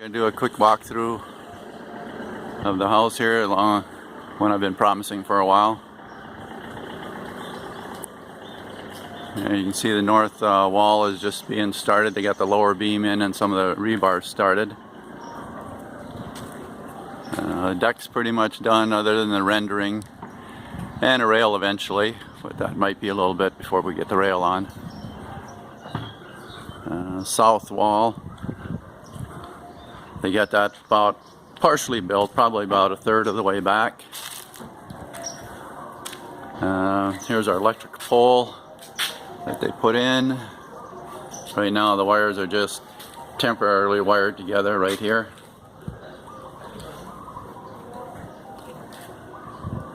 I'm gonna do a quick walkthrough of the house here, along one I've been promising for a while. You can see the north wall is just being started. They got the lower beam in and some of the rebar started. The deck's pretty much done other than the rendering and a rail eventually, but that might be a little bit before we get the rail on. South wall, they got that about partially built, probably about a third of the way back. Here's our electric pole that they put in. Right now the wires are just temporarily wired together right here.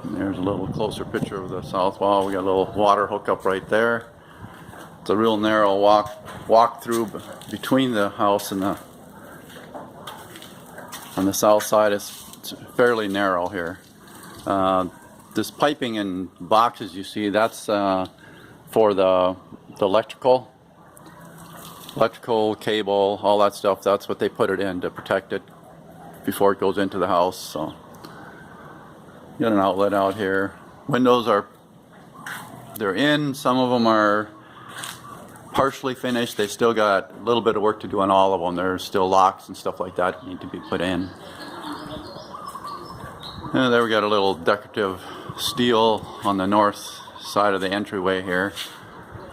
And there's a little closer picture of the south wall. We got a little water hookup right there. It's a real narrow walk through between the house and on the south side. It's fairly narrow here. This piping and boxes you see, that's for the electrical cable, all that stuff. That's what they put it in to protect it before it goes into the house. So got an outlet out here. Windows they're in. Some of them are partially finished. They still got a little bit of work to do on all of them. There's still locks and stuff like that need to be put in. And there we got a little decorative steel on the north side of the entryway here.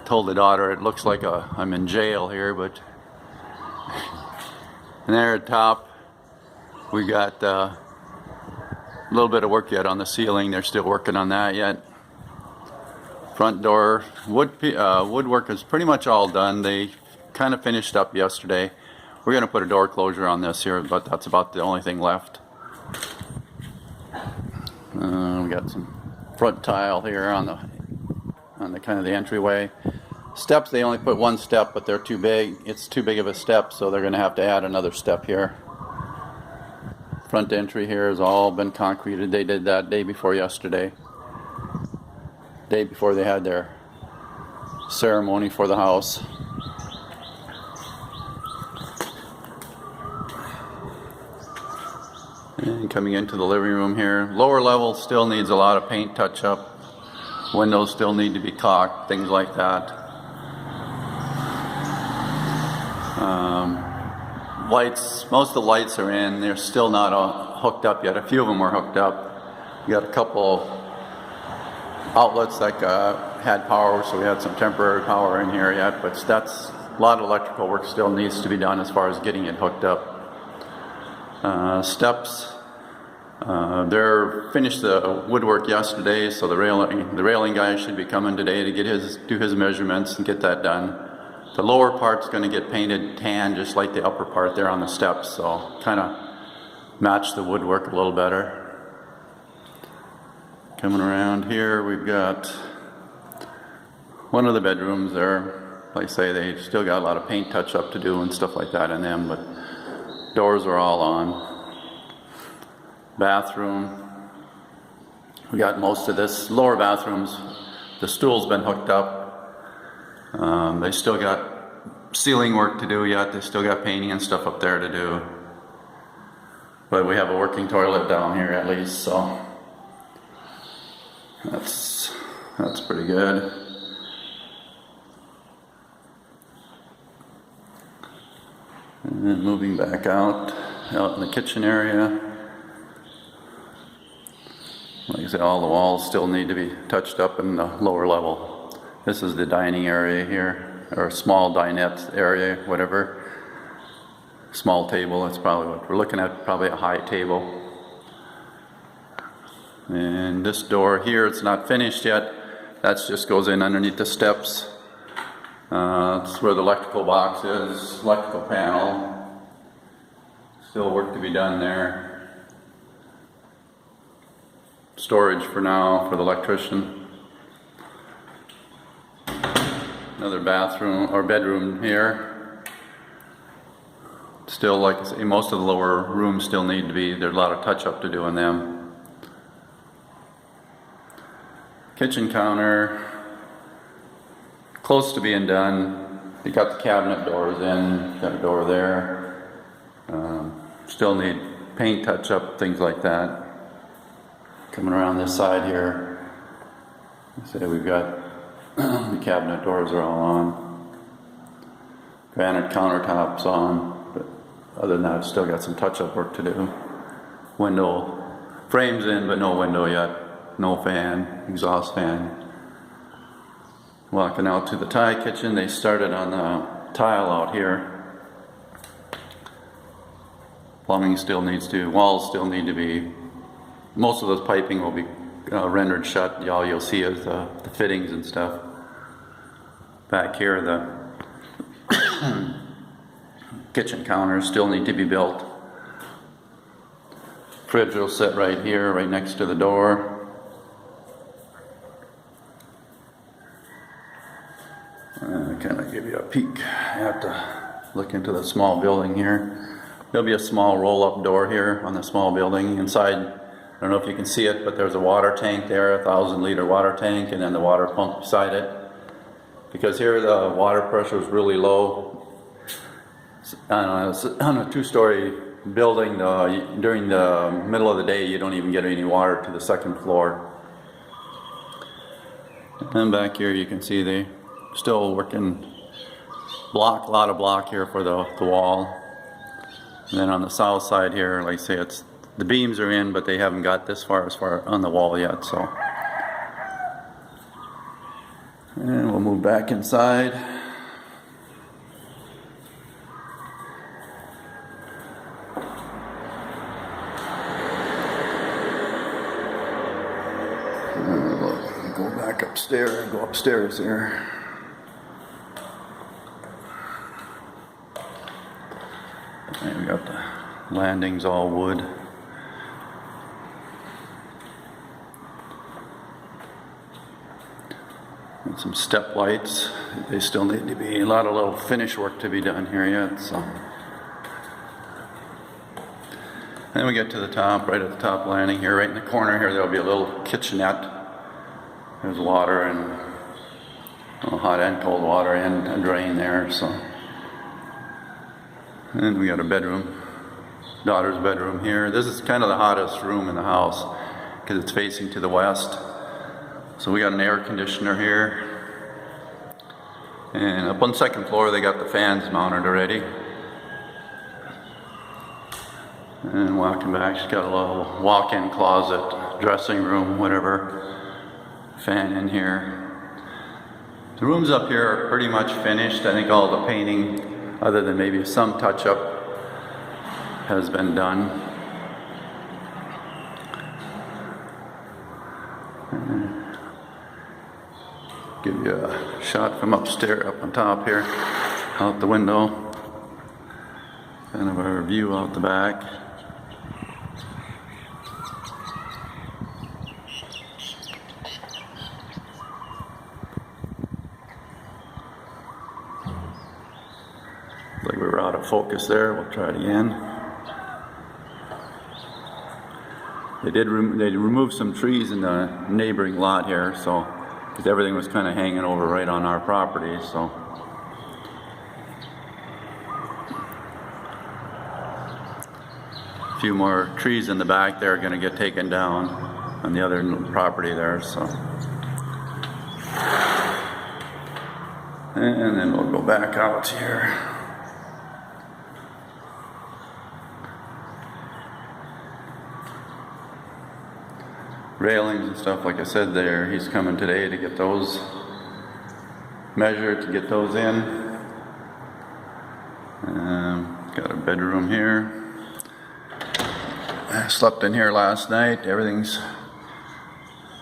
Told the daughter it looks like I'm in jail here, but and there at top we got a little bit of work yet on the ceiling. They're still working on that yet. Front door woodwork is pretty much all done. They kind of finished up yesterday. We're going to put a door closure on this here, but that's about the only thing left. We got some front tile here on the kind of the entryway. Steps, they only put one step, but they're too big. It's too big of a step, so they're going to have to add another step here. Front entry here has all been concreted. They did that day before yesterday. Day before they had their ceremony for the house. And coming into the living room here, lower level still needs a lot of paint touch up. Windows still need to be caulked, things like that. Lights, most of the lights are in. They're still not hooked up yet. A few of them are hooked up. You got a couple outlets that had power, so we had some temporary power in here yet, but that's a lot of electrical work still needs to be done as far as getting it hooked up. Steps, they're finished the woodwork yesterday, so the railing guy should be coming today to do his measurements and get that done. The lower part's going to get painted tan just like the upper part there on the steps, so kind of match the woodwork a little better. Coming around here, we've got one of the bedrooms there. Like I say, they still got a lot of paint touch up to do and stuff like that in them, but doors are all on. Bathroom, we got most of this. Lower bathrooms, the stool's been hooked up. They still got ceiling work to do yet. They still got painting and stuff up there to do. But we have a working toilet down here at least, so that's pretty good. And then moving back out in the kitchen area. Like I said, all the walls still need to be touched up in the lower level. This is the dining area here, or small dinette area, whatever. Small table, that's probably what we're looking at, probably a high table. And this door here, it's not finished yet. That just goes in underneath the steps. That's where the electrical box is, electrical panel. Still work to be done there. Storage for now for the electrician. Another bathroom or bedroom here. Still, like I say, most of the lower rooms still need to be, there's a lot of touch up to do in them. Kitchen counter, close to being done. You got the cabinet doors in, got a door there. Still need paint touch up, things like that. Coming around this side here, say we've got the cabinet doors are all on, granite countertops on, but other than that, still got some touch up work to do. Window frames in, but no window yet, no fan, exhaust fan. Walking out to the Thai kitchen, they started on the tile out here. Plumbing still needs to, walls still need to be, most of those piping will be rendered shut. All you'll see is the fittings and stuff. Back here, the kitchen counters still need to be built. Fridge will sit right here, right next to the door. Kind of give you a peek. You have to look into the small building here. There'll be a small roll-up door here on the small building. Inside, I don't know if you can see it, but there's a water tank there, 1,000-liter water tank, and then the water pump beside it. Because here the water pressure is really low. It's on a two-story building. During the middle of the day, you don't even get any water to the second floor. And back here, you can see they still working a lot of block here for the wall. And then on the south side here, like I say, it's the beams are in, but they haven't got this far as far on the wall yet. So, and we'll move back inside. We'll go back upstairs. Go upstairs here. And we got the landings all wood. And some step lights. They still need to be a lot of little finish work to be done here yet. So, and then we get to the top, right at the top landing here, right in the corner here. There'll be a little kitchenette. There's water and hot and cold water and a drain there. So. And we got a bedroom, daughter's bedroom here. This is kind of the hottest room in the house because it's facing to the west. So we got an air conditioner here. And up on the second floor, they got the fans mounted already. And walking back, she's got a little walk-in closet, dressing room, whatever. Fan in here. The rooms up here are pretty much finished. I think all the painting, other than maybe some touch-up, has been done. Give you a shot from upstairs, up on top here, out the window. Kind of our view out the back. Like we were out of focus there. We'll try it again. They removed some trees in the neighboring lot here, so because everything was kind of hanging over right on our property. So a few more trees in the back there are going to get taken down on the other property there. So, and then we'll go back out here. Railings and stuff, like I said there, he's coming today to get those measured, to get those in. Got a bedroom here. I slept in here last night. Everything's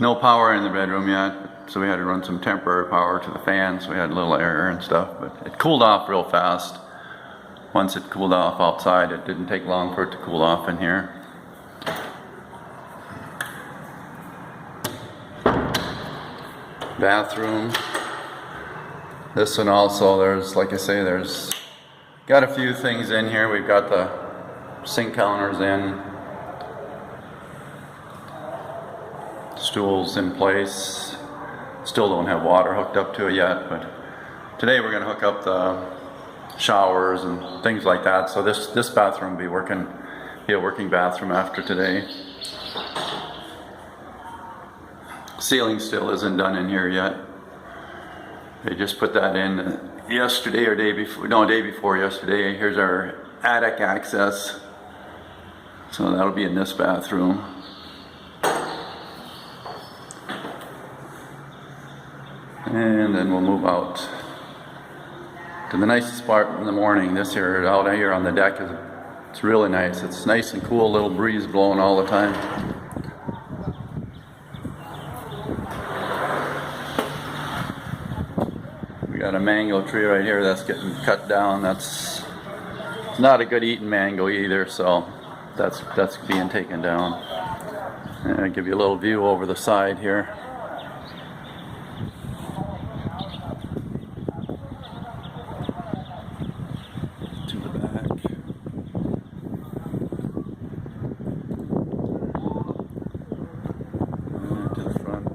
no power in the bedroom yet, so we had to run some temporary power to the fan, so we had a little air and stuff, but it cooled off real fast. Once it cooled off outside, it didn't take long for it to cool off in here. Bathroom. This one also, there's, like I say, there's got a few things in here. We've got the sink counters in, stools in place. Still don't have water hooked up to it yet, but today we're going to hook up the showers and things like that. So this bathroom will be working Be a working bathroom after today. Ceiling still isn't done in here yet. They just put that in yesterday or day before yesterday. Here's our attic access. So that'll be in this bathroom. And then we'll move out to the nicest part in the morning. This here, out here on the deck, it's really nice. It's nice and cool, little breeze blowing all the time. We got a mango tree right here that's getting cut down. It's not a good eating mango either, so that's being taken down. And I'll give you a little view over the side here. To the back. And to the front.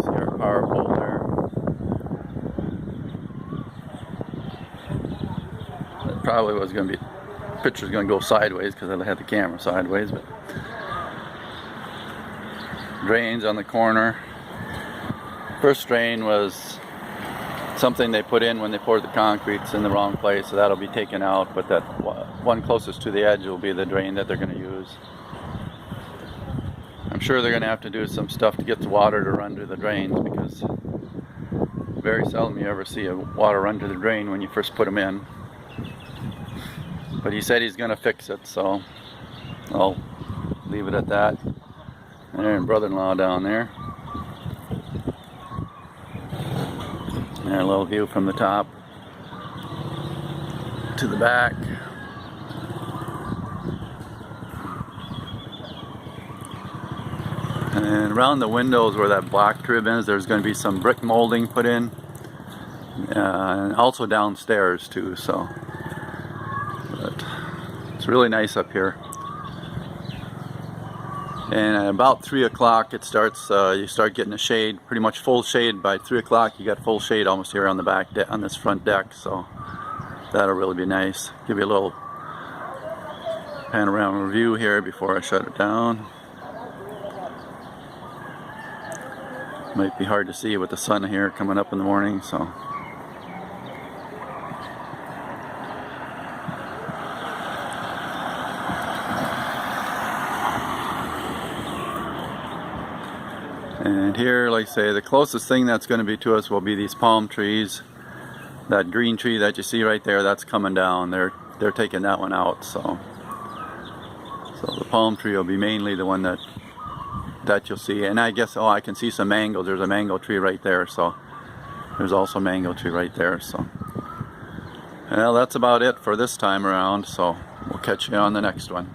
See our power pole there. That probably was going to be, picture's going to go sideways because I had the camera sideways, but drains on the corner. First drain was something they put in when they poured the concrete. It's in the wrong place, so that'll be taken out, but that one closest to the edge will be the drain that they're going to use. I'm sure they're going to have to do some stuff to get the water to run to the drains, because very seldom you ever see water run to the drain when you first put them in. But he said he's going to fix it, so I'll leave it at that. And there's brother-in-law down there. And a little view from the top to the back. And around the windows where that black trim is, there's going to be some brick molding put in. And also downstairs too, so. But it's really nice up here. And at about 3 o'clock it starts, you start getting a shade, pretty much full shade. By 3 o'clock you got full shade almost here on the back deck, on this front deck, so that'll really be nice. Give you a little panorama view here before I shut it down. Might be hard to see with the sun here coming up in the morning, so. And here, like I say, the closest thing that's going to be to us will be these palm trees. That green tree that you see right there, that's coming down. They're taking that one out, so the palm tree will be mainly the one that you'll see. And I guess, I can see some mangoes. There's a mango tree right there, so there's also a mango tree right there. So, well, that's about it for this time around. So we'll catch you on the next one.